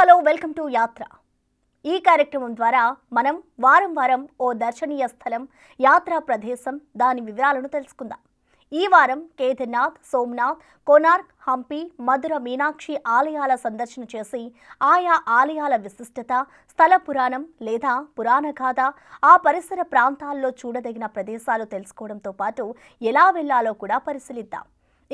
Hello welcome to యాత్ర. ఈ కార్యక్రమం ద్వారా మనం వారం వారం ఓ దర్శనీయ స్థలం, యాత్రా ప్రదేశం, దాని వివరాలను తెలుసుకుందాం. ఈ వారం కేదార్నాథ్, సోమనాథ్, కోనార్క్, హంపి, మధుర మీనాక్షి ఆలయాల సందర్శన చేసి ఆయా ఆలయాల విశిష్టత, స్థల పురాణం లేదా పురాణ గాథ, ఆ పరిసర ప్రాంతాల్లో చూడదగిన ప్రదేశాలు తెలుసుకోవడంతో పాటు ఎలా వెళ్లాలో కూడా పరిశీలిద్దాం.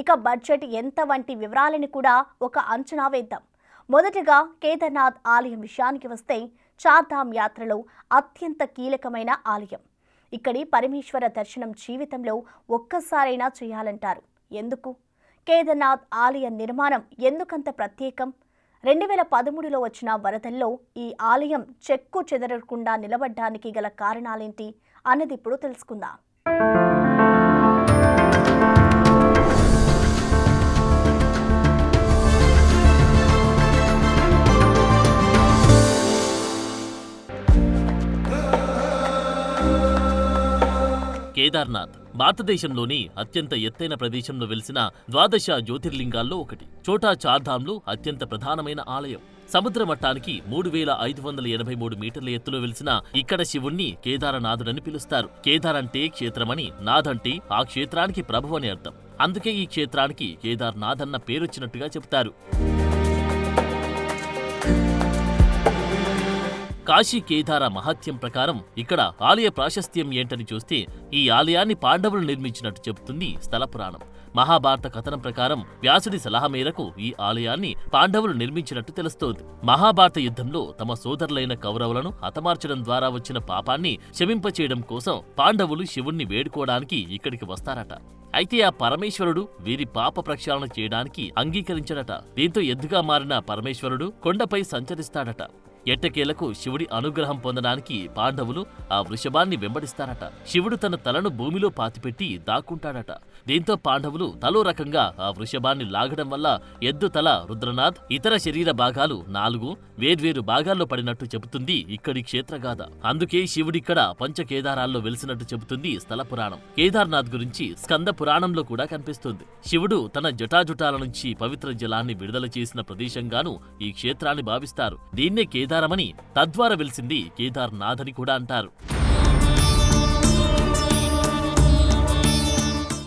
ఇక బడ్జెట్ ఎంత వంటి వివరాలను కూడా ఒక అంచనా వేద్దాం. మొదటగా కేదార్నాథ్ ఆలయం విషయానికి వస్తే, చార్ధామ్ యాత్రలో అత్యంత కీలకమైన ఆలయం. ఇక్కడి పరమేశ్వర దర్శనం జీవితంలో ఒక్కసారైనా చేయాలంటారు. ఎందుకు? కేదార్నాథ్ ఆలయ నిర్మాణం ఎందుకంత ప్రత్యేకం? 2013లో వచ్చిన వరదల్లో ఈ ఆలయం చెక్కు చెదరకుండా నిలబడ్డానికి గల కారణాలేంటి అన్నది ఇప్పుడు తెలుసుకుందాం. కేదార్నాథ్ భారతదేశంలోని అత్యంత ఎత్తైన ప్రదేశంలో వెలిసిన ద్వాదశ జ్యోతిర్లింగాల్లో ఒకటి. చోటా చార్ధామ్లో అత్యంత ప్రధానమైన ఆలయం. సముద్ర మట్టానికి 3583 మీటర్ల ఎత్తులో వెలిసిన ఇక్కడ శివుణ్ణి కేదారనాథుడని పిలుస్తారు. కేదార్ అంటే క్షేత్రమని, నాథ్ అంటే ఆ క్షేత్రానికి ప్రభువు అని అర్థం. అందుకే ఈ క్షేత్రానికి కేదార్నాథ్ అన్న పేరొచ్చినట్టుగా చెబుతారు. కాశీ కేదార మహత్యం ప్రకారం ఇక్కడ ఆలయ ప్రాశస్త్యం ఏంటని చూస్తే, ఈ ఆలయాన్ని పాండవులు నిర్మించినట్టు చెబుతుంది స్థల పురాణం. మహాభారత కథనం ప్రకారం వ్యాసుడి సలహా మేరకు ఈ ఆలయాన్ని పాండవులు నిర్మించినట్టు తెలుస్తోంది. మహాభారత యుద్ధంలో తమ సోదరులైన కౌరవులను హతమార్చడం ద్వారా వచ్చిన పాపాన్ని శమింపచేయడం కోసం పాండవులు శివుణ్ణి వేడుకోవడానికి ఇక్కడికి వస్తారట. అయితే ఆ పరమేశ్వరుడు వీరి పాప ప్రక్షాళన చేయడానికి అంగీకరించడట. దీంతో ఎద్దుగా మారిన పరమేశ్వరుడు కొండపై సంచరిస్తాడట. ఎట్టకేలకు శివుడి అనుగ్రహం పొందడానికి పాండవులు ఆ వృషభాన్ని వెంబడిస్తారట. శివుడు తన తలను భూమిలో పాతిపెట్టి దాక్కుంటాడట. దీంతో పాండవులు తలో రకంగా ఆ వృషభాన్ని లాగడం వల్ల ఎద్దు తల రుద్రనాథ్, ఇతర శరీర భాగాలు 4 వేర్వేరు భాగాల్లో పడినట్టు చెబుతుంది ఇక్కడి క్షేత్రగాథ. అందుకే శివుడిక్కడ పంచకేదారాల్లో వెలిసినట్టు చెబుతుంది స్థల పురాణం. కేదార్నాథ్ గురించి స్కంద పురాణంలో కూడా కనిపిస్తుంది. శివుడు తన జటాజుటాల నుంచి పవిత్ర జలాన్ని విడుదల చేసిన ప్రదేశంగాను ఈ క్షేత్రాన్ని భావిస్తారు. దీన్నే కేదారమని, తద్వారా వెలిసింది కేదార్నాథ్ అని కూడా అంటారు.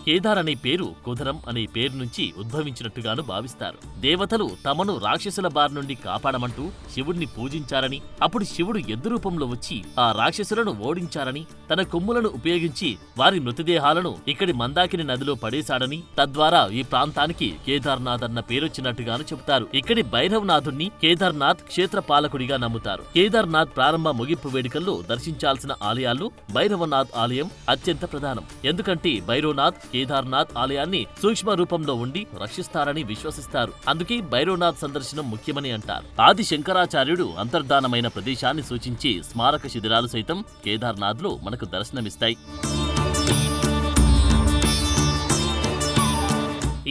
కేదార్ అనే పేరు కుదరం అనే పేరు నుంచి ఉద్భవించినట్టుగాను భావిస్తారు. దేవతలు తమను రాక్షసుల బారి నుండి కాపాడమంటూ శివుణ్ణి పూజించారని, అప్పుడు శివుడు ఎద్దు రూపంలో వచ్చి ఆ రాక్షసులను ఓడించారని, తన కొమ్ములను ఉపయోగించి వారి మృతదేహాలను ఇక్కడి మందాకిని నదిలో పడేశాడని, తద్వారా ఈ ప్రాంతానికి కేదార్నాథ్ అన్న పేరొచ్చినట్టుగాను చెబుతారు. ఇక్కడి భైరవనాథుణ్ణి కేదార్నాథ్ క్షేత్ర పాలకుడిగా నమ్ముతారు. కేదార్నాథ్ ప్రారంభ ముగింపు వేడుకల్లో దర్శించాల్సిన ఆలయాల్లో భైరవనాథ్ ఆలయం అత్యంత ప్రధానం. ఎందుకంటే భైరవనాథ్ కేదార్నాథ్ ఆలయాన్ని సూక్ష్మ రూపంలో ఉండి రక్షిస్తారని విశ్వసిస్తారు. అందుకే భైరవనాథ్ సందర్శనం ముఖ్యమని అంటారు. ఆది శంకరాచార్యుడు అంతర్ధానమైన ప్రదేశాన్ని సూచించే స్మారక శిథిరాలు సైతం కేదార్నాథ్లో మనకు దర్శనమిస్తాయి.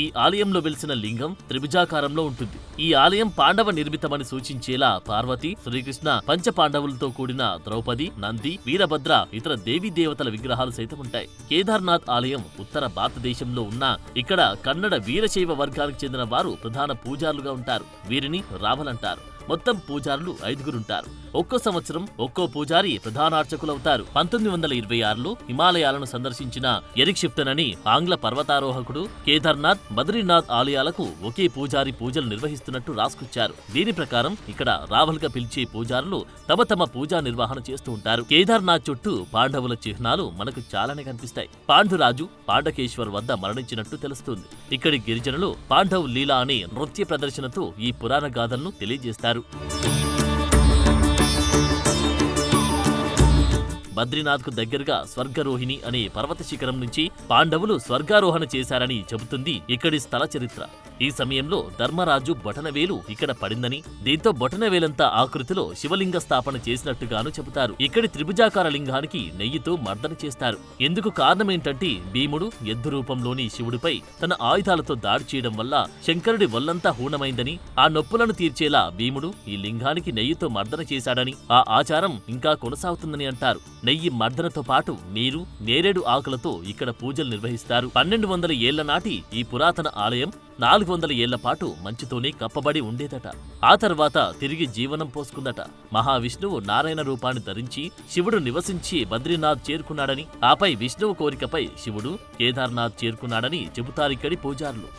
ఈ ఆలయంలో వెలిసిన లింగం త్రిభుజాకారంలో ఉంటుంది. ఈ ఆలయం పాండవ నిర్మితమని సూచించేలా పార్వతి, శ్రీకృష్ణ, పంచపాండవులతో కూడిన ద్రౌపది, నంది, వీరభద్ర, ఇతర దేవీ దేవతల విగ్రహాలు సైతం ఉంటాయి. కేదార్నాథ్ ఆలయం ఉత్తర భారతదేశంలో ఉన్న ఇక్కడ కన్నడ వీరశైవ వర్గానికి చెందిన వారు ప్రధాన పూజారులుగా ఉంటారు. వీరిని రావలంటారు. మొత్తం పూజారులు 5గురుంటారు. ఒక్కో సంవత్సరం ఒక్కో పూజారి ప్రధానార్చకులవుతారు. 1926లో హిమాలయాలను సందర్శించిన ఎరిక్ షిప్టన్ అని ఆంగ్ల పర్వతారోహకుడు కేదార్నాథ్, బద్రీనాథ్ ఆలయాలకు ఒకే పూజారి పూజలు నిర్వహిస్తున్నట్టు రాసుకొచ్చారు. దీని ప్రకారం ఇక్కడ రావల్గా పిలిచే పూజారులు తమ తమ పూజా నిర్వహణ చేస్తూ ఉంటారు. కేదార్నాథ్ చుట్టూ పాండవుల చిహ్నాలు మనకు చాలానే కనిపిస్తాయి. పాండురాజు పాండకేశ్వర్ వద్ద మరణించినట్టు తెలుస్తుంది. ఇక్కడి గిరిజనులు పాండవ్ లీలా అనే నృత్య ప్రదర్శనతో ఈ పురాణ గాథలను తెలియజేస్తారు. బద్రీనాథ్ కు దగ్గరగా స్వర్గరోహిణి అనే పర్వత శిఖరం నుంచి పాండవులు స్వర్గారోహణ చేశారని చెబుతుంది ఇక్కడి స్థల చరిత్ర. ఈ సమయంలో ధర్మరాజు బొటనవేలు ఇక్కడ పడిందని, దీంతో బొటనవేలంతా ఆకృతిలో శివలింగ స్థాపన చేసినట్టుగాను చెబుతారు. ఇక్కడి త్రిభుజాకార లింగానికి నెయ్యితో మర్దన చేస్తారు. ఎందుకు కారణమేంటంటే, భీముడు ఎద్దు రూపంలోని శివుడిపై తన ఆయుధాలతో దాడి చేయడం వల్ల శంకరుడి వల్లంతా హూణమైందని, ఆ నొప్పులను తీర్చేలా భీముడు ఈ లింగానికి నెయ్యితో మర్దన చేశాడని ఆ ఆచారం ఇంకా కొనసాగుతుందని అంటారు. నెయ్యి మర్దనతో పాటు నీరు, నేరేడు ఆకులతో ఇక్కడ పూజలు నిర్వహిస్తారు. 1200 ఏళ్ల నాటి ఈ పురాతన ఆలయం 400 ఏళ్ల పాటు మంచుతోనే కప్పబడి ఉండేదట. ఆ తర్వాత తిరిగి జీవనం పోసుకుందట. మహావిష్ణువు నారాయణ రూపాన్ని ధరించి శివుడు నివసించి బద్రీనాథ్ చేరుకున్నాడని, ఆపై విష్ణువు కోరికపై శివుడు కేదార్నాథ్ చేరుకున్నాడని చెబుతారిక్కడి పూజారులు.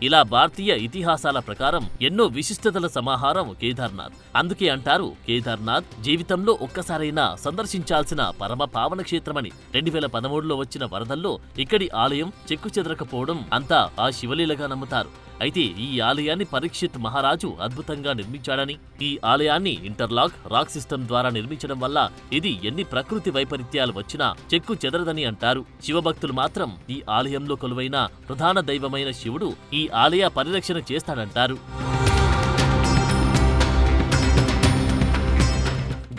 ఇలా భారతీయ ఇతిహాసాల ప్రకారం ఎన్నో విశిష్టతల సమాహారం కేదార్నాథ్. అందుకే అంటారు కేదార్నాథ్ జీవితంలో ఒక్కసారైనా సందర్శించాల్సిన పరమ పావన క్షేత్రమని. 2013లో వచ్చిన వరదల్లో ఇక్కడి ఆలయం చెక్కుచెదరకపోవడం అంతా ఆ శివలీలగా నమ్ముతారు. అయితే ఈ ఆలయాన్ని పరీక్షిత్ మహారాజు అద్భుతంగా నిర్మించాడని, ఈ ఆలయాన్ని ఇంటర్లాక్ రాక్ సిస్టమ్ ద్వారా నిర్మించడం వల్ల ఇది ఎన్ని ప్రకృతి వైపరీత్యాలు వచ్చినా చెక్కు చెదరదని అంటారు. శివభక్తులు మాత్రం ఈ ఆలయంలో కొలువైన ప్రధాన దైవమైన శివుడు ఈ ఆలయ పరిరక్షణ చేస్తాడంటారు.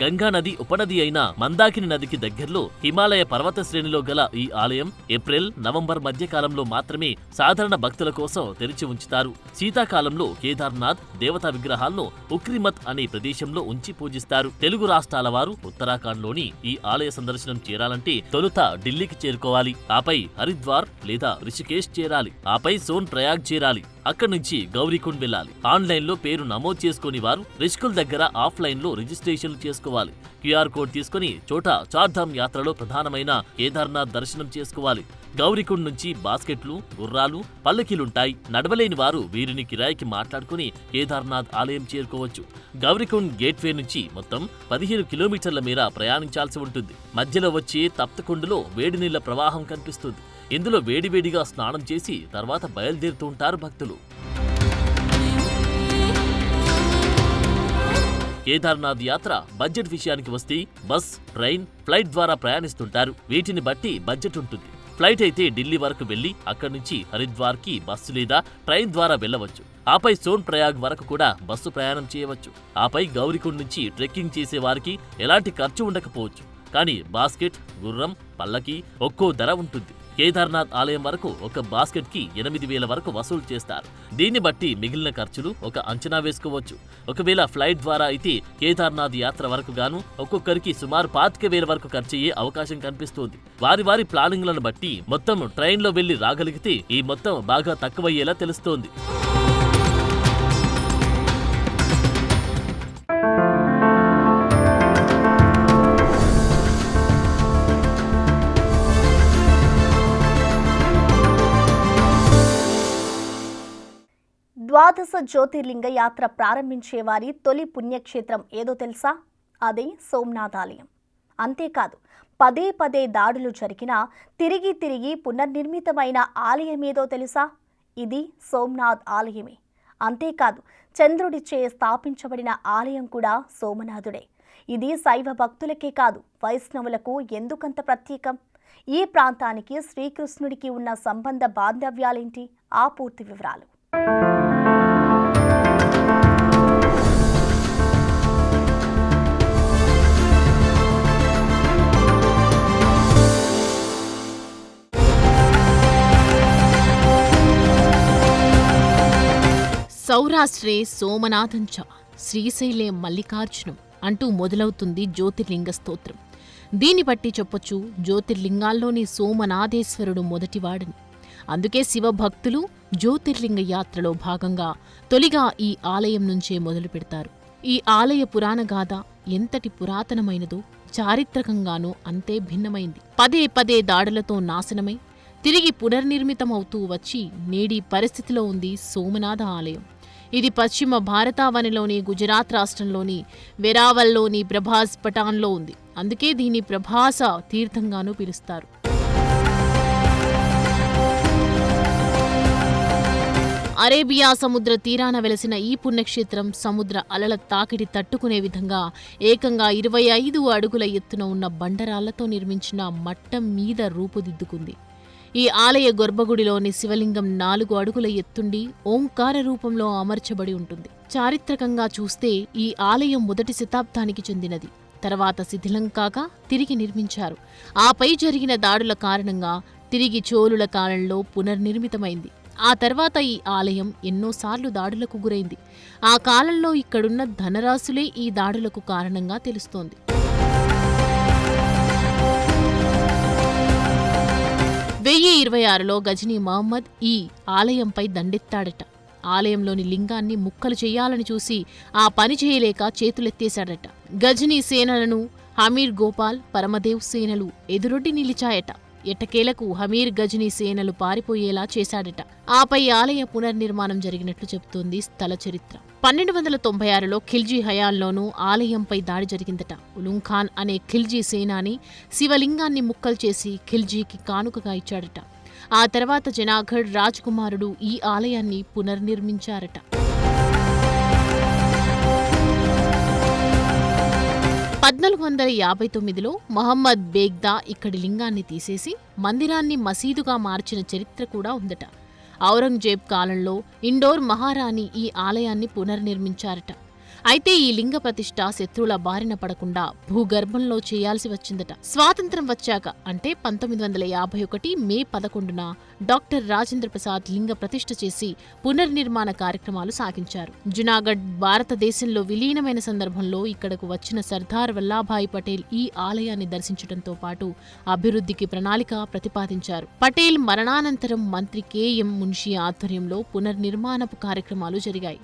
గంగా నది ఉపనది అయిన మందాకిని నదికి దగ్గర్లో హిమాలయ పర్వత శ్రేణిలో గల ఈ ఆలయం ఏప్రిల్, నవంబర్ మధ్యకాలంలో మాత్రమే సాధారణ భక్తుల కోసం తెరిచి ఉంచుతారు. శీతాకాలంలో కేదార్నాథ్ దేవతా విగ్రహాలను ఉక్రిమత్ అనే ప్రదేశంలో ఉంచి పూజిస్తారు. తెలుగు రాష్ట్రాల వారు ఉత్తరాఖండ్లోని ఈ ఆలయ సందర్శనం చేరాలంటే తొలుత ఢిల్లీకి చేరుకోవాలి. ఆపై హరిద్వార్ లేదా రిషికేశ్ చేరాలి. ఆపై సోన్ ప్రయాగ్ చేరాలి. అక్కడి నుంచి గౌరీకుండ్ వెళ్ళాలి. ఆన్లైన్లో పేరు నమోదు చేసుకుని వారు రిషికుల్ దగ్గర ఆఫ్లైన్లో రిజిస్ట్రేషన్లు చేసుకోవాలి. క్యూఆర్ కోడ్ తీసుకుని చోట చార్ధామ్ యాత్రలో ప్రధానమైన కేదార్నాథ్ దర్శనం చేసుకోవాలి. గౌరీకుండ్ నుంచి బాస్కెట్లు, గుర్రాలు, పల్లకీలుంటాయి. నడవలేని వారు వీరిని కిరాయికి మాట్లాడుకుని కేదార్నాథ్ ఆలయం చేరుకోవచ్చు. గౌరీకుండ్ గేట్వే నుంచి మొత్తం 15 కిలోమీటర్ల మేర ప్రయాణించాల్సి ఉంటుంది. మధ్యలో వచ్చే తప్తకుండులో వేడి నీళ్ల ప్రవాహం కనిపిస్తుంది. ఇందులో వేడివేడిగా స్నానం చేసి తర్వాత బయలుదేరుతూ ఉంటారు భక్తులు. కేదార్నాథ్ యాత్ర బడ్జెట్ విషయానికి వస్తే బస్, ట్రైన్, ఫ్లైట్ ద్వారా ప్రయాణిస్తుంటారు. వీటిని బట్టి బడ్జెట్ ఉంటుంది. ఫ్లైట్ అయితే ఢిల్లీ వరకు వెళ్లి అక్కడి నుంచి హరిద్వార్కి బస్సు లేదా ట్రైన్ ద్వారా వెళ్లవచ్చు. ఆపై సోన్ ప్రయాగ్ వరకు కూడా బస్సు ప్రయాణం చేయవచ్చు. ఆపై గౌరీకుండ్ నుంచి ట్రెక్కింగ్ చేసే వారికి ఎలాంటి ఖర్చు ఉండకపోవచ్చు. కానీ బాస్కెట్, గుర్రం, పల్లకి ఒక్కో ధర ఉంటుంది. కేదార్నాథ్ ఆలయం వరకు ఒక బాస్కెట్ కి 8,000 వరకు వసూలు చేస్తారు. దీన్ని బట్టి మిగిలిన ఖర్చులు ఒక అంచనా వేసుకోవచ్చు. ఒకవేళ ఫ్లైట్ ద్వారా అయితే కేదార్నాథ్ యాత్ర వరకు గాను ఒక్కొక్కరికి సుమారు 25,000 వరకు ఖర్చయ్యే అవకాశం కనిపిస్తోంది. వారి ప్లానింగ్లను బట్టి మొత్తం ట్రైన్లో వెళ్లి రాగలిగితే ఈ మొత్తం బాగా తక్కువయ్యేలా తెలుస్తోంది. ద్వాదశ జ్యోతిర్లింగ యాత్ర ప్రారంభించే వారి తొలి పుణ్యక్షేత్రం ఏదో తెలుసా? అదే సోమనాథ్ ఆలయం. అంతేకాదు, పదే దాడులు జరిగినా తిరిగి పునర్నిర్మితమైన ఆలయం ఏదో తెలుసా? ఇది సోమనాథ్ ఆలయమే. అంతేకాదు, చంద్రుడిచే స్థాపించబడిన ఆలయం కూడా సోమనాథుడే. ఇది శైవ భక్తులకే కాదు, వైష్ణవులకు ఎందుకంత ప్రత్యేకం? ఈ ప్రాంతానికి శ్రీకృష్ణుడికి ఉన్న సంబంధ బాంధవ్యాలేంటి? ఆ పూర్తి వివరాలు. సౌరాష్ట్రే సోమనాథంచ శ్రీశైలే మల్లికార్జునం అంటూ మొదలవుతుంది జ్యోతిర్లింగ స్తోత్రం. దీన్ని బట్టి చెప్పొచ్చు జ్యోతిర్లింగాల్లోని సోమనాథేశ్వరుడు మొదటివాడని. అందుకే శివభక్తులు జ్యోతిర్లింగ యాత్రలో భాగంగా తొలిగా ఈ ఆలయం నుంచే మొదలు పెడతారు. ఈ ఆలయ పురాణగాథ ఎంతటి పురాతనమైనదో చారిత్రకంగానూ అంతే భిన్నమైంది. పదే దాడులతో నాశనమై తిరిగి పునర్నిర్మితమవుతూ వచ్చి నేడి పరిస్థితిలో ఉంది సోమనాథ ఆలయం. ఇది పశ్చిమ భారతావనిలోని గుజరాత్ రాష్ట్రంలోని వెరావల్లోని ప్రభాస్ పటాన్లో ఉంది. అందుకే దీన్ని ప్రభాస తీర్థంగానూ పిలుస్తారు. అరేబియా సముద్ర తీరాన వెలసిన ఈ పుణ్యక్షేత్రం సముద్ర అలల తాకిడి తట్టుకునే విధంగా ఏకంగా 25 అడుగుల ఎత్తున ఉన్న బండరాళ్లతో నిర్మించిన మట్టం మీద రూపుదిద్దుకుంది. ఈ ఆలయ గర్భగుడిలోని శివలింగం 4 అడుగుల ఎత్తుండి ఓంకార రూపంలో అమర్చబడి ఉంటుంది. చారిత్రకంగా చూస్తే ఈ ఆలయం మొదటి శతాబ్దానికి చెందినది. తర్వాత శిథిలం కాగా తిరిగి నిర్మించారు. ఆపై జరిగిన దాడుల కారణంగా తిరిగి చోళుల కాలంలో పునర్నిర్మితమైంది. ఆ తర్వాత ఈ ఆలయం ఎన్నోసార్లు దాడులకు గురైంది. ఆ కాలంలో ఇక్కడున్న ధనరాశులే ఈ దాడులకు కారణంగా తెలుస్తోంది. 1026లో గజనీ మహమ్మద్ ఈ ఆలయంపై దండెత్తాడట. ఆలయంలోని లింగాన్ని ముక్కలు చెయ్యాలని చూసి ఆ పని చేయలేక చేతులెత్తేశాడట. గజనీ సేనలను హమీర్ గోపాల్, పరమదేవ్ సేనలు ఎదురొడ్డి నిలిచాయట. ఎట్టకేలకు హమీర్ గజనీ సేనలు పారిపోయేలా చేశాడట. ఆపై ఆలయ పునర్నిర్మాణం జరిగినట్లు చెబుతోంది స్థల చరిత్ర. 1296లో ఖిల్జీ హయాంలోనూ ఆలయంపై దాడి జరిగిందట. ఉలుంఖాన్ అనే ఖిల్జీ సేనాని శివలింగాన్ని ముక్కలు చేసి ఖిల్జీకి కానుకగా ఇచ్చాడట. ఆ తర్వాత జనాగఢ్ రాజకుమారుడు ఈ ఆలయాన్ని పునర్నిర్మించారట. 1459లో మహమ్మద్ బేగ్దా ఇక్కడి లింగాన్ని తీసేసి మందిరాన్ని మసీదుగా మార్చిన చరిత్ర కూడా ఉందట. ఔరంగజేబ్ కాలంలో ఇండోర్ మహారాణి ఈ ఆలయాన్ని పునర్నిర్మించారట. అయితే ఈ లింగ ప్రతిష్ఠ శత్రువుల బారిన పడకుండా భూగర్భంలో చేయాల్సి వచ్చిందట. స్వాతంత్ర్యం వచ్చాక అంటే 1951 మే 11న డాక్టర్ రాజేంద్ర ప్రసాద్ లింగ ప్రతిష్ఠ చేసి పునర్నిర్మాణ కార్యక్రమాలు సాగించారు. జునాగఢ్ భారతదేశంలో విలీనమైన సందర్భంలో ఇక్కడకు వచ్చిన సర్దార్ వల్లభాయ్ పటేల్ ఈ ఆలయాన్ని దర్శించడంతో పాటు అభివృద్ధికి ప్రణాళిక ప్రతిపాదించారు. పటేల్ మరణానంతరం మంత్రి కెఎం మున్షి ఆధ్వర్యంలో పునర్నిర్మాణపు కార్యక్రమాలు జరిగాయి.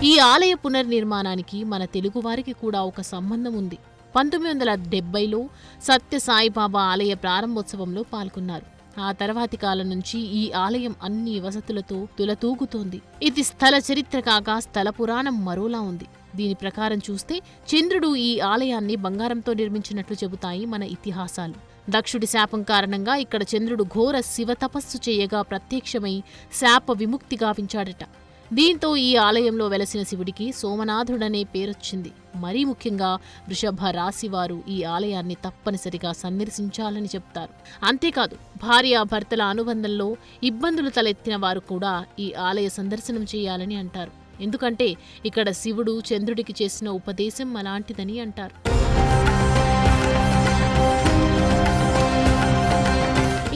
ఈ ఆలయ పునర్నిర్మాణానికి మన తెలుగువారికి కూడా ఒక సంబంధం ఉంది. 1970లో సత్యసాయిబాబా ఆలయ ప్రారంభోత్సవంలో పాల్గొన్నారు. ఆ తర్వాతి కాలం నుంచి ఈ ఆలయం అన్ని వసతులతో తులతూగుతోంది. ఇది స్థల చరిత్ర కాగా స్థల పురాణం మరోలా ఉంది. దీని ప్రకారం చూస్తే చంద్రుడు ఈ ఆలయాన్ని బంగారంతో నిర్మించినట్లు చెబుతాయి మన ఇతిహాసాలు. దక్షుడి శాపం కారణంగా ఇక్కడ చంద్రుడు ఘోర శివ తపస్సు చేయగా ప్రత్యక్షమై శాప విముక్తి గావించాడట. దీంతో ఈ ఆలయంలో వెలసిన శివుడికి సోమనాథుడనే పేరొచ్చింది. మరీ ముఖ్యంగా వృషభ రాశివారు ఈ ఆలయాన్ని తప్పనిసరిగా సందర్శించాలని చెప్తారు. అంతేకాదు భార్యాభర్తల అనుబంధంలో ఇబ్బందులు తలెత్తిన వారు కూడా ఈ ఆలయ సందర్శనం చేయాలని అంటారు. ఎందుకంటే ఇక్కడ శివుడు చంద్రుడికి చేసిన ఉపదేశం అలాంటిదని అంటారు.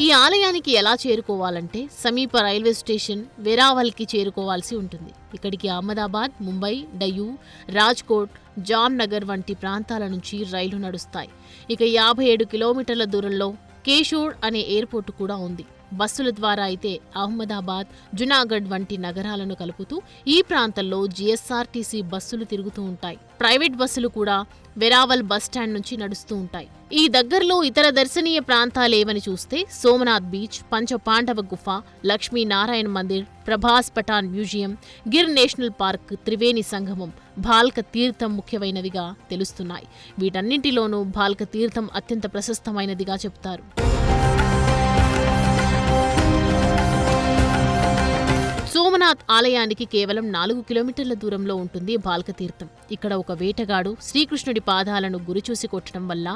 ఈ ఆలయానికి ఎలా చేరుకోవాలంటే సమీప రైల్వే స్టేషన్ వెరావల్కి చేరుకోవాల్సి ఉంటుంది. ఇక్కడికి అహ్మదాబాద్, ముంబై, డయ్యూ, రాజ్కోట్, జామ్నగర్ వంటి ప్రాంతాల నుంచి రైలు నడుస్తాయి. ఇక 57 కిలోమీటర్ల దూరంలో కేషోడ్ అనే ఎయిర్పోర్టు కూడా ఉంది. బస్సుల ద్వారా అయితే అహ్మదాబాద్, జునాగఢ్ వంటి నగరాలను కలుపుతూ ఈ ప్రాంతంలో జీఎస్ఆర్టీసీ బస్సులు తిరుగుతూ ఉంటాయి. ప్రైవేట్ బస్సులు కూడా వెరావల్ బస్టాండ్ నుంచి నడుస్తూ ఉంటాయి. ఈ దగ్గరలో ఇతర దర్శనీయ ప్రాంతాలేవని చూస్తే Somnath beach, Pancha Pandava Gufa, Laxminarayan Mandir, Prabhas Patan museum, Gir national park, Triveni సంగమం, భాల్క తీర్థం ముఖ్యమైనవిగా తెలుస్తున్నాయి. వీటన్నింటిలోనూ భాల్క తీర్థం అత్యంత ప్రశస్తమైనదిగా చెబుతారు. సోమనాథ్ ఆలయానికి కేవలం 4 కిలోమీటర్ల దూరంలో ఉంటుంది భాల్క తీర్థం. ఇక్కడ ఒక వేటగాడు శ్రీకృష్ణుడి పాదాలను గురిచూసి కొట్టడం వల్ల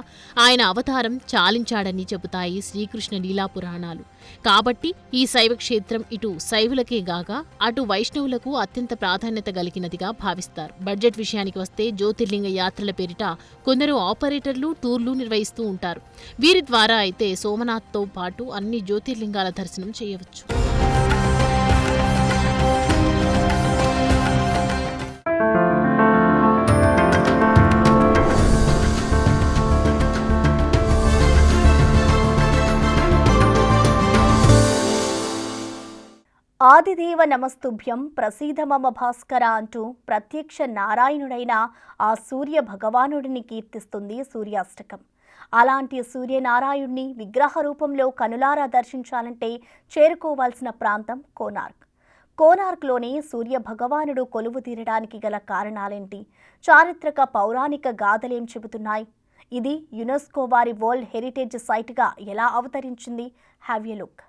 ఆయన అవతారం చాలించాడని చెబుతాయి శ్రీకృష్ణ లీలా పురాణాలు. కాబట్టి ఈ శైవ క్షేత్రం ఇటు శైవులకే గాగా అటు వైష్ణవులకు అత్యంత ప్రాధాన్యత కలిగినదిగా భావిస్తారు. బడ్జెట్ విషయానికి వస్తే జ్యోతిర్లింగ యాత్రల పేరిట కొందరు ఆపరేటర్లు టూర్లు నిర్వహిస్తూ ఉంటారు. వీరి ద్వారా అయితే సోమనాథ్తో పాటు అన్ని జ్యోతిర్లింగాల దర్శనం చేయవచ్చు. ఆదిదేవ నమస్తుభ్యం ప్రసీద మమ భాస్కర అంటూ ప్రత్యక్ష నారాయణుడైన ఆ సూర్య భగవానుడిని కీర్తిస్తుంది సూర్యాష్టకం. అలాంటి సూర్యనారాయణుడిని విగ్రహ రూపంలో కనులారా దర్శించాలంటే చేరుకోవాల్సిన ప్రాంతం కోనార్క్. కోనార్క్లోని సూర్య భగవానుడు కొలువు తీరడానికి గల కారణాలేంటి? చారిత్రక పౌరాణిక గాథలేం చెబుతున్నాయి? ఇది యునెస్కో వారి వరల్డ్ హెరిటేజ్ సైట్గా ఎలా అవతరించింది? Have a look.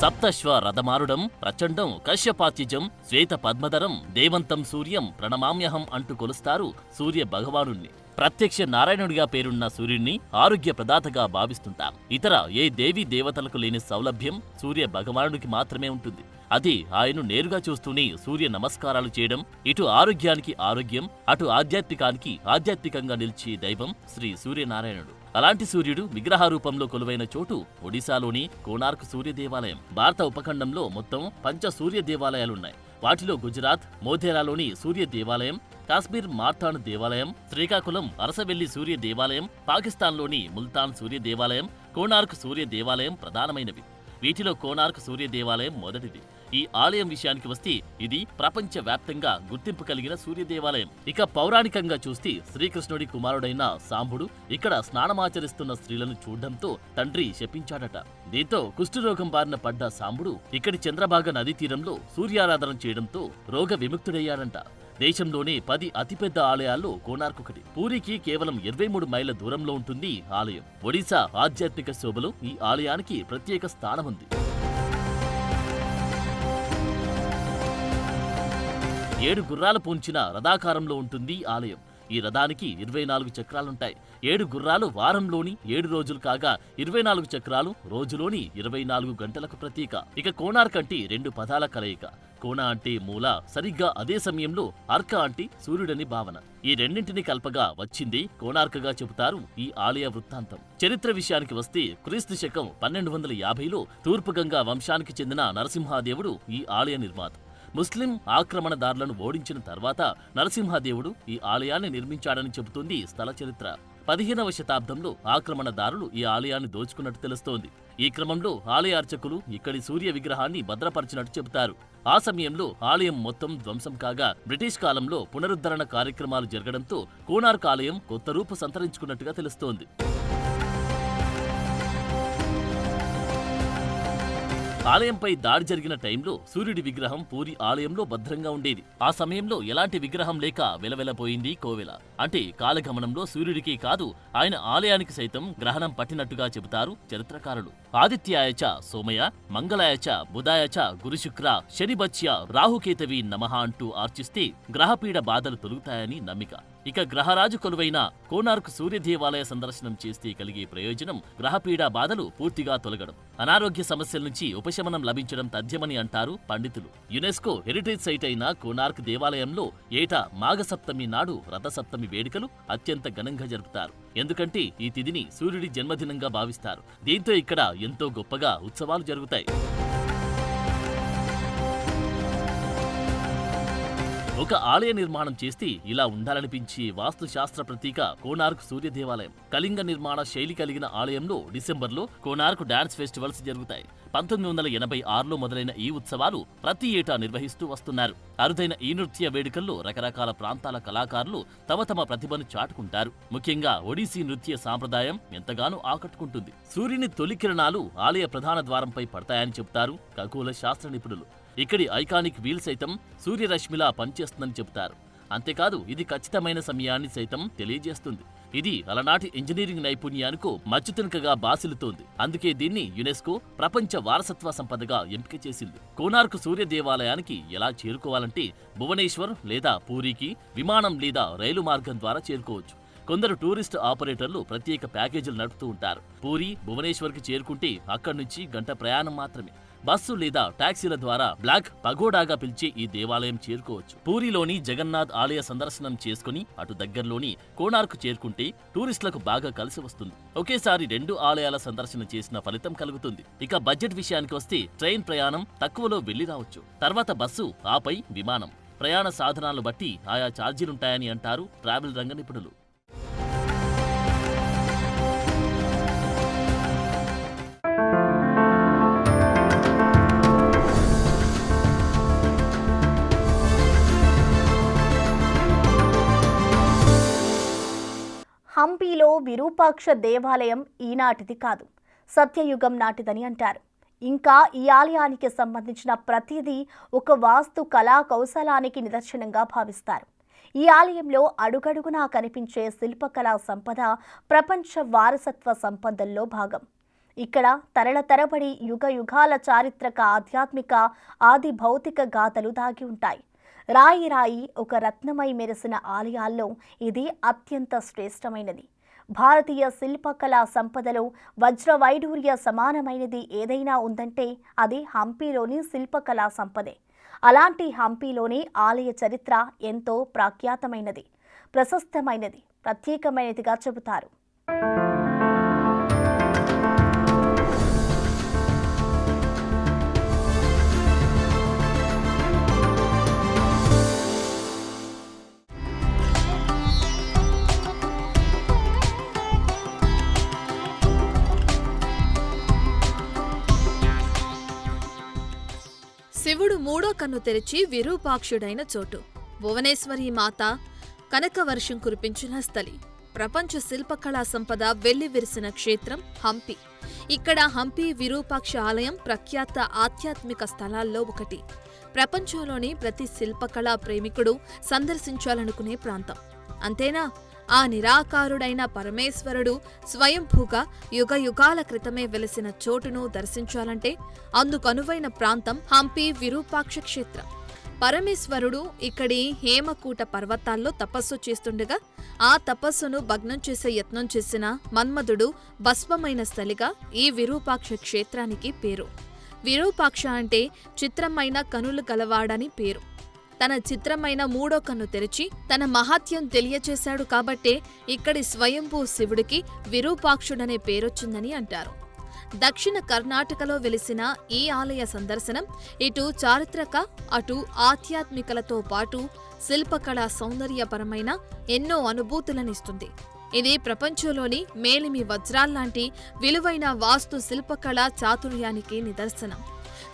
సప్తశ్వ రథమారుడం ప్రచండం కశ్యపాత్యజం శ్వేత పద్మధరం దేవంతం సూర్యం ప్రణమామ్యహం అంటూ కొలుస్తారు సూర్య భగవానుణ్ణి. ప్రత్యక్ష నారాయణుడిగా పేరున్న సూర్యుడిని ఆరోగ్య ప్రదాతగా భావిస్తుంటాం. ఇతర ఏ దేవీ దేవతలకు లేని సౌలభ్యం సూర్య భగవానుడికి మాత్రమే ఉంటుంది. అది ఆయన్ను నేరుగా చూస్తూనే సూర్య నమస్కారాలు చేయడం ఇటు ఆరోగ్యానికి ఆరోగ్యం, అటు ఆధ్యాత్మికానికి ఆధ్యాత్మికంగా నిలిచే దైవం శ్రీ సూర్యనారాయణుడు. అలాంటి సూర్యుడు విగ్రహ రూపంలో కొలువైన చోటు ఒడిశాలోని కోణార్క్ సూర్య దేవాలయం. భారత ఉపఖండంలో మొత్తం 5 సూర్య దేవాలయాలున్నాయి. వాటిలో గుజరాత్ మోధేరాలోని సూర్య దేవాలయం, కాశ్మీర్ మార్తాండ్ దేవాలయం, శ్రీకాకుళం అరసవెల్లి సూర్య దేవాలయం, పాకిస్తాన్లోని ముల్తాన్ సూర్య దేవాలయం, కోణార్క్ సూర్య దేవాలయం ప్రధానమైనవి. వీటిలో కోణార్క్ సూర్య దేవాలయం మొదటిది. ఈ ఆలయం విషయానికి వస్తే ఇది ప్రపంచ వ్యాప్తంగా గుర్తింపు కలిగిన సూర్య దేవాలయం. ఇక పౌరాణికంగా చూస్తే శ్రీకృష్ణుడి కుమారుడైన సాంబుడు ఇక్కడ స్నానమాచరిస్తున్న స్త్రీలను చూడడంతో తండ్రి శపించాడట. దీంతో కుష్ఠరోగం బారిన పడ్డ సాంబుడు ఇక్కడి చంద్రభాగ నదీ తీరంలో సూర్యారాధన చేయడంతో రోగ విముక్తుడయ్యాడంట. దేశంలోనే 10 అతిపెద్ద ఆలయాల్లో కోణార్క్ ఒకటి. పూరికి కేవలం 23 మైళ్ళ దూరంలో ఉంటుంది ఆలయం. ఒడిశా ఆధ్యాత్మిక శోభలో ఈ ఆలయానికి ప్రత్యేక స్థానం ఉంది. 7 గుర్రాలు పూంచిన రథాకారంలో ఉంటుంది ఆలయం. ఈ రథానికి 24 చక్రాలుంటాయి. 7 గుర్రాలు వారంలోని 7 రోజులు కాగా 24 చక్రాలు రోజులోని 24 గంటలకు ప్రతీక. ఇక కోణార్క్ అంటే 2 పదాల కలయిక. కోణ అంటే మూల, సరిగ్గా అదే సమయంలో అర్క అంటే సూర్యుడని భావన. ఈ రెండింటిని కల్పగా వచ్చింది కోణార్క్గా చెబుతారు ఈ ఆలయ వృత్తాంతం. చరిత్ర విషయానికి వస్తే క్రీస్తు శకం 1250లో తూర్పుగంగా వంశానికి చెందిన నరసింహదేవుడు ఈ ఆలయ నిర్మాత. ముస్లిం ఆక్రమణదారులను ఓడించిన తర్వాత నరసింహదేవుడు ఈ ఆలయాన్ని నిర్మించాడని చెబుతుంది స్థల చరిత్ర. 15వ శతాబ్దంలో ఆక్రమణదారులు ఈ ఆలయాన్ని దోచుకున్నట్టు తెలుస్తోంది. ఈ క్రమంలో ఆలయ అర్చకులు ఇక్కడి సూర్య విగ్రహాన్ని భద్రపరిచినట్టు చెబుతారు. ఆ సమయంలో ఆలయం మొత్తం ధ్వంసం కాగా బ్రిటిష్ కాలంలో పునరుద్ధరణ కార్యక్రమాలు జరగడంతో కోణార్క్ ఆలయం కొత్త రూపు సంతరించుకున్నట్టుగా తెలుస్తోంది. ఆలయంపై దాడి జరిగిన టైంలో సూర్యుడి విగ్రహం పూరి ఆలయంలో భద్రంగా ఉండేది. ఆ సమయంలో ఎలాంటి విగ్రహం లేక వెలవెలపోయింది కోవెల. అంటే కాలగమనంలో సూర్యుడికి కాదు ఆయన ఆలయానికి సైతం గ్రహణం పట్టినట్టుగా చెబుతారు చరిత్రకారులు. ఆదిత్యాయచ సోమయ, మంగళాయచ బుధాయచ గురుశుక్ర శనిబచ్య రాహుకేతవి నమః అంటూ ఆర్చిస్తే గ్రహపీడ బాధలు తొలుగుతాయని నమ్మిక. ఇక గ్రహరాజు కొలువైన కోణార్క్ సూర్య దేవాలయ సందర్శనం చేస్తే కలిగే ప్రయోజనం గ్రహపీడ బాధలు పూర్తిగా తొలగడం, అనారోగ్య సమస్యల నుంచి ఉపశమనం లభించడం తథ్యమని అంటారు పండితులు. యునెస్కో హెరిటేజ్ సైట్ అయిన కోణార్క్ దేవాలయంలో ఏటా మాఘసప్తమి నాడు రథసప్తమి వేడుకలు అత్యంత ఘనంగా జరుపుతారు. ఎందుకంటే ఈ తిథిని సూర్యుడి జన్మదినంగా భావిస్తారు. దీంతో ఇక్కడ ఎంతో గొప్పగా ఉత్సవాలు జరుగుతాయి. ఒక ఆలయ నిర్మాణం చేస్తే ఇలా ఉండాలనిపించే వాస్తుశాస్త్ర ప్రతీక కోణార్క్ సూర్య దేవాలయం. కళింగ నిర్మాణ శైలి కలిగిన ఆలయంలో డిసెంబర్లో కోణార్క్ డాన్స్ ఫెస్టివల్స్ జరుగుతాయి. 1986లో మొదలైన ఈ ఉత్సవాలు ప్రతి ఏటా నిర్వహిస్తూ వస్తున్నారు. అరుదైన ఈ నృత్య వేడుకల్లో రకరకాల ప్రాంతాల కళాకారులు తమ ప్రతిభను చాటుకుంటారు. ముఖ్యంగా ఒడిసీ నృత్య సాంప్రదాయం ఎంతగానో ఆకట్టుకుంటుంది. సూర్యుని తొలి కిరణాలు ఆలయ ప్రధాన ద్వారంపై పడతాయని చెబుతారు ఖగోళ శాస్త్ర నిపుణులు. ఇక్కడి ఐకానిక్ వీల్ సైతం సూర్యరశ్మిలా పనిచేస్తుందని చెబుతారు. అంతేకాదు ఇది ఖచ్చితమైన సమయాన్ని సైతం తెలియజేస్తుంది. ఇది అలనాటి ఇంజనీరింగ్ నైపుణ్యానికి మచ్చుతునకగా బాసిల్లుతోంది. అందుకే దీన్ని యునెస్కో ప్రపంచ వారసత్వ సంపదగా ఎంపిక చేసింది. కోణార్క్ సూర్య దేవాలయానికి ఎలా చేరుకోవాలంటే భువనేశ్వర్ లేదా పూరికి విమానం లేదా రైలు మార్గం ద్వారా చేరుకోవచ్చు. కొందరు టూరిస్ట్ ఆపరేటర్లు ప్రత్యేక ప్యాకేజీలు నడుపుతూ ఉంటారు. పూరి భువనేశ్వర్కి చేరుకుంటే అక్కడి నుంచి గంట ప్రయాణం మాత్రమే. బస్సు లేదా టాక్సీల ద్వారా బ్లాక్ పగోడాగా పిలిచే ఈ దేవాలయం చేరుకోవచ్చు. పూరిలోని జగన్నాథ్ ఆలయ సందర్శనం చేసుకుని అటు దగ్గరలోని కోణార్క్ చేరుకుంటే టూరిస్టులకు బాగా కలిసి వస్తుంది. ఒకేసారి 2 ఆలయాల సందర్శన చేసిన ఫలితం కలుగుతుంది. ఇక బడ్జెట్ విషయానికి వస్తే ట్రైన్ ప్రయాణం తక్కువలో వెళ్లి రావచ్చు. తర్వాత బస్సు, ఆపై విమానం. ప్రయాణ సాధనాలను బట్టి ఆయా ఛార్జీలుంటాయని అంటారు ట్రావెల్ రంగ నిపుణులు. హంపీలో విరూపాక్ష దేవాలయం ఈనాటిది కాదు, సత్యయుగం నాటిదని అంటారు. ఇంకా ఈ ఆలయానికి సంబంధించిన ప్రతిదీ ఒక వాస్తు కళా కౌశలానికి నిదర్శనంగా భావిస్తారు. ఈ ఆలయంలో అడుగడుగునా కనిపించే శిల్పకళా సంపద ప్రపంచ వారసత్వ సంపదల్లో భాగం. ఇక్కడ తరతరబడి యుగ యుగాల చారిత్రక, ఆధ్యాత్మిక, ఆది భౌతిక గాథలు దాగి ఉంటాయి. రాయి రాయి ఒక రత్నమై మెరిసిన ఆలయాల్లో ఇది అత్యంత శ్రేష్టమైనది. భారతీయ శిల్పకళా సంపదలో వజ్ర వైఢూర్య సమానమైనది ఏదైనా ఉందంటే అది హంపీలోని శిల్పకళా సంపదే. అలాంటి హంపీలోని ఆలయ చరిత్ర ఎంతో ప్రఖ్యాతమైనది, ప్రశస్తమైనది, ప్రత్యేకమైనదిగా చెబుతారు. శివుడు మూడో కన్ను తెరిచి విరూపాక్షుడైన చోటు. భువనేశ్వరి మాత కనకవర్షం కురిపించిన స్థలి. ప్రపంచ శిల్పకళా సంపద వెల్లివిరిసిన క్షేత్రం హంపి. ఇక్కడ హంపి విరూపాక్ష ఆలయం ప్రఖ్యాత ఆధ్యాత్మిక స్థలాల్లో ఒకటి. ప్రపంచంలోని ప్రతి శిల్పకళా ప్రేమికుడు సందర్శించాలనుకునే ప్రాంతం. అంతేనా, ఆ నిరాకారుడైన పరమేశ్వరుడు స్వయంభూగా యుగయుగాల క్రితమే వెలిసిన చోటును దర్శించాలంటే అందుకనువైన ప్రాంతం హంపి విరూపాక్ష క్షేత్రం. పరమేశ్వరుడు ఇక్కడి హేమకూట పర్వతాల్లో తపస్సు చేస్తుండగా ఆ తపస్సును భగ్నం చేసే యత్నం చేసిన మన్మధుడు భస్మమైన స్థలిగా ఈ విరూపాక్ష క్షేత్రానికి పేరు. విరూపాక్ష అంటే చిత్రమైన కనులు గలవాడని పేరు. తన చిత్రమైన మూడో కన్ను తెరిచి తన మహాత్యం తెలియచేశాడు కాబట్టే ఇక్కడి స్వయంభూ శివుడికి విరూపాక్షుడనే పేరొచ్చిందని అంటారు. దక్షిణ కర్ణాటకలో వెలిసిన ఈ ఆలయ సందర్శనం ఇటు చారిత్రక, అటు ఆధ్యాత్మికలతో పాటు శిల్పకళా సౌందర్యపరమైన ఎన్నో అనుభూతులనిస్తుంది. ఇది ప్రపంచంలోని మేలిమి వజ్రాల్లాంటి విలువైన వాస్తు శిల్పకళా చాతుర్యానికి నిదర్శనం.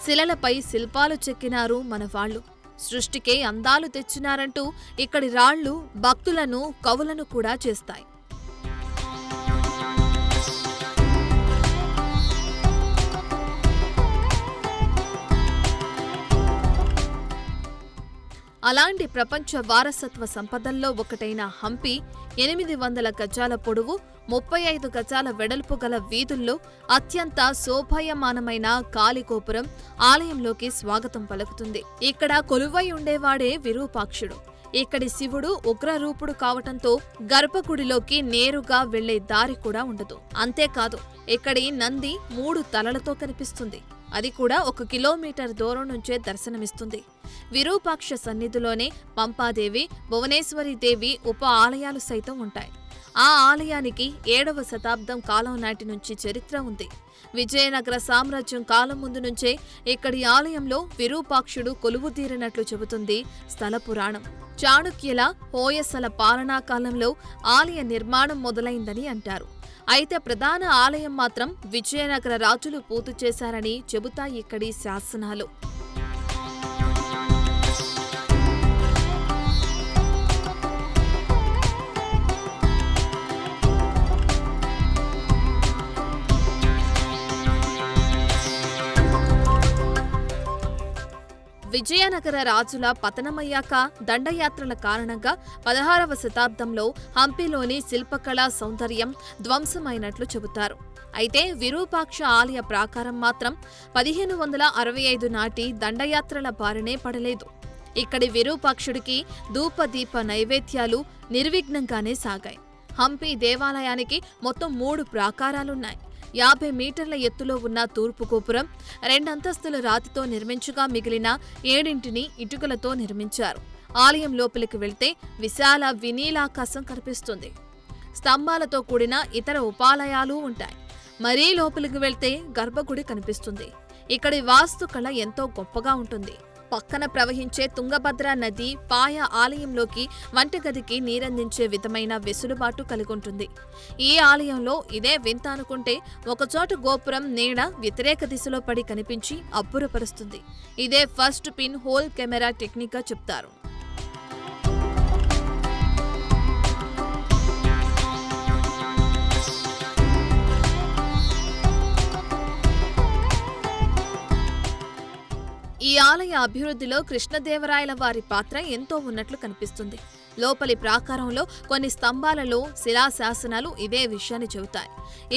శిలలపై శిల్పాలు చెక్కినారు మనవాళ్లు, సృష్టికే అందాలు తెచ్చినారంటూ ఇక్కడి రాళ్లు భక్తులను, కవులను కూడా చేస్తాయి. అలాంటి ప్రపంచ వారసత్వ సంపదల్లో ఒకటైన హంపి 800 గజాల పొడవు, 35 గజాల వెడల్పు గల వీధుల్లో అత్యంత శోభాయమానమైన కాళీగోపురం ఆలయంలోకి స్వాగతం పలుకుతుంది. ఇక్కడ కొలువై ఉండేవాడే విరూపాక్షుడు. ఇక్కడి శివుడు ఉగ్రరూపుడు కావటంతో గర్భగుడిలోకి నేరుగా వెళ్లే దారి కూడా ఉండదు. అంతేకాదు, ఇక్కడి నంది 3 తలలతో కనిపిస్తుంది. అది కూడా 1 కిలోమీటర్ దూరం నుంచే దర్శనమిస్తుంది. విరూపాక్ష సన్నిధిలోనే పంపాదేవి, భువనేశ్వరీదేవి ఉప ఆలయాలు సైతం ఉంటాయి. ఆ ఆలయానికి 7వ శతాబ్దం కాలం నాటి నుంచి చరిత్ర ఉంది. విజయనగర సామ్రాజ్యం కాలం ముందు నుంచే ఇక్కడి ఆలయంలో విరూపాక్షుడు కొలువుదీరినట్లు చెబుతుంది స్థల పురాణం. చాణుక్యుల, హోయసల పాలనా కాలంలో ఆలయ నిర్మాణం మొదలైందని అంటారు. అయితే ప్రధాన ఆలయం మాత్రం విజయనగర రాజులు పూర్తి చేశారని చెబుతాయి ఇక్కడి శాసనాలు. విజయనగర రాజుల పతనమయ్యాక దండయాత్రల కారణంగా 16వ శతాబ్దంలో హంపిలోని శిల్పకళా సౌందర్యం ధ్వంసమైనట్లు చెబుతారు. అయితే విరూపాక్ష ఆలయ ప్రాకారం మాత్రం 1565 నాటి దండయాత్రల బారినే పడలేదు. ఇక్కడి విరూపాక్షుడికి ధూపదీప నైవేద్యాలు నిర్విఘ్నంగానే సాగాయి. హంపి దేవాలయానికి మొత్తం 3 ప్రాకారాలున్నాయి. 50 మీటర్ల ఎత్తులో ఉన్న తూర్పు గోపురం 2 అంతస్తుల రాతితో నిర్మించగా మిగిలిన 7 ఇటుకలతో నిర్మించారు. ఆలయం లోపలికి వెళ్తే విశాల వినీలాకాశం కనిపిస్తుంది. స్తంభాలతో కూడిన ఇతర ఉపాలయాలు ఉంటాయి. మరీ లోపలికి వెళ్తే గర్భగుడి కనిపిస్తుంది. ఇక్కడి వాస్తుకళ ఎంతో గొప్పగా ఉంటుంది. పక్కన ప్రవహించే తుంగభద్ర నది పాయ ఆలయంలోకి వంటగదికి నీరందించే విధమైన వెసులుబాటు కలిగుంటుంది. ఈ ఆలయంలో ఇదే వింత అనుకుంటే ఒకచోట గోపురం నీడ వ్యతిరేక దిశలో పడి కనిపించి అబ్బురపరుస్తుంది. ఇదే ఫస్ట్ పిన్ హోల్ కెమెరా టెక్నిక్గా చెప్తారు. ఈ ఆలయ అభివృద్ధిలో కృష్ణదేవరాయల వారి పాత్ర ఎంతో ఉన్నట్లు కనిపిస్తుంది. లోపలి ప్రాకారంలో కొన్ని స్తంభాలలో శిలాశాసనాలు ఇదే విషయాన్ని చెబుతాయి.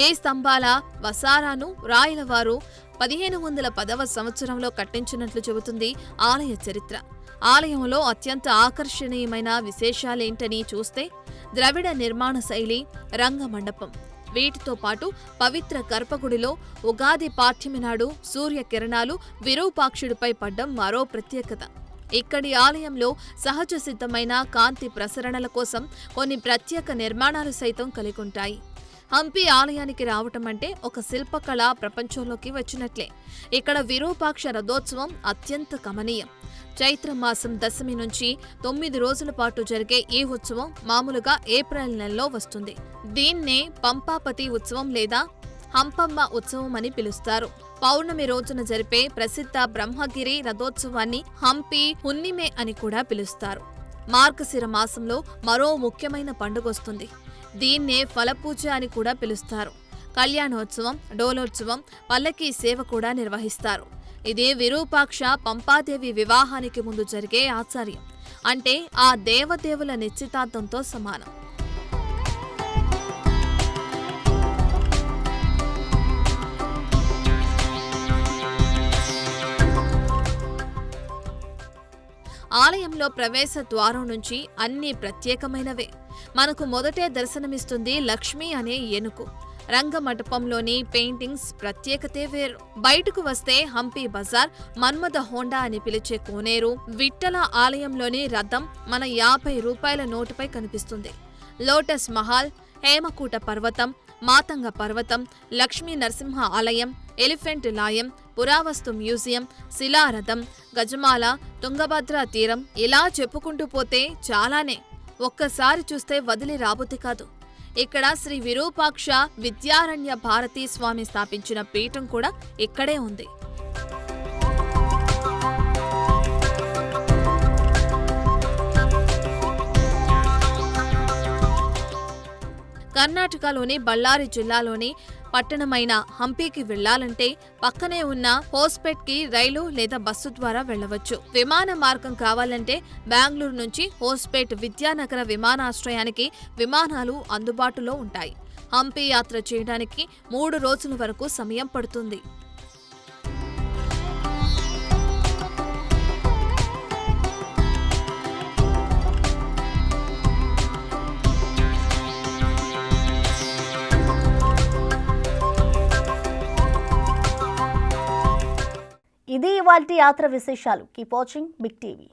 ఏ స్తంభాల వసారాను రాయలవారు 1510వ సంవత్సరంలో కట్టించినట్లు చెబుతుంది ఆలయ చరిత్ర. ఆలయంలో అత్యంత ఆకర్షణీయమైన విశేషాలేంటని చూస్తే ద్రవిడ నిర్మాణ శైలి, రంగమండపం. వీటితో పాటు పవిత్ర గర్భగుడిలో ఉగాది పాఠ్యమి నాడు సూర్యకిరణాలు విరూపాక్షుడిపై పడ్డం మరో ప్రత్యేకత. ఇక్కడి ఆలయంలో సహజ సిద్ధమైన కాంతి ప్రసరణల కోసం కొన్ని ప్రత్యేక నిర్మాణాలు సైతం కలిగుంటాయి. హంపి ఆలయానికి రావటం అంటే ఒక శిల్పకళా ప్రపంచంలోకి వచ్చినట్లే. ఇక్కడ విరూపాక్ష రథోత్సవం అత్యంత కమనీయం. చైత్రమాసం దశమి నుంచి 9 రోజుల పాటు జరిగే ఈ ఉత్సవం మామూలుగా ఏప్రిల్ నెలలో వస్తుంది. దీన్నే పంపాపతి ఉత్సవం లేదా హంపమ్మ ఉత్సవం అని పిలుస్తారు. పౌర్ణమి రోజున జరిపే ప్రసిద్ధ బ్రహ్మగిరి రథోత్సవాన్ని హంపి హున్నిమే అని కూడా పిలుస్తారు. మార్గశిర మాసంలో మరో ముఖ్యమైన పండుగొస్తుంది. దీన్నే ఫలపూజ అని కూడా పిలుస్తారు. కళ్యాణోత్సవం, డోలోత్సవం, పల్లకీ సేవ కూడా నిర్వహిస్తారు. ఇది విరూపాక్ష పంపాదేవి వివాహానికి ముందు జరిగే ఆచార్యం. అంటే ఆ దేవదేవుల నిశ్చితార్థంతో సమానం. ఆలయంలో ప్రవేశ ద్వారం నుంచి అన్నీ ప్రత్యేకమైనవే. మనకు మొదటే దర్శనమిస్తుంది లక్ష్మి అనే ఏనుగు. రంగమండపంలోని పెయింటింగ్స్ ప్రత్యేకతే వేరు. బయటకు వస్తే హంపి బజార్, మన్మథ హోండా అని పిలిచే కోనేరు, విఠ్ఠల ఆలయంలోని రథం మన 50 రూపాయల నోటుపై కనిపిస్తుంది. లోటస్ మహల్, హేమకూట పర్వతం, మాతంగ పర్వతం, లక్ష్మీ నరసింహ ఆలయం, ఎలిఫెంట్ లాయం, పురావస్తు మ్యూజియం, శిలారథం, గజమాల, తుంగభద్ర తీరం, ఇలా చెప్పుకుంటూ పోతే చాలానే. ఒక్కసారి చూస్తే వదిలి రాబుద్ది కాదు. ఇక్కడ శ్రీ విరూపాక్ష విద్యారణ్య భారతీ స్వామి స్థాపించిన పీఠం కూడా ఇక్కడే ఉంది. కర్ణాటకలోని బళ్ళారి జిల్లాలోని పట్టణమైన హంపీకి వెళ్లాలంటే పక్కనే ఉన్న హోస్పేట్కి రైలు లేదా బస్సు ద్వారా వెళ్లవచ్చు. విమాన మార్గం కావాలంటే బెంగళూరు నుంచి హోస్పేట్ విద్యానగర విమానాశ్రయానికి విమానాలు అందుబాటులో ఉంటాయి. హంపి యాత్ర చేయడానికి 3 రోజుల వరకు సమయం పడుతుంది. ఇది ఇవాల్టి యాత్ర విశేషాలు. Keep watching Big TV.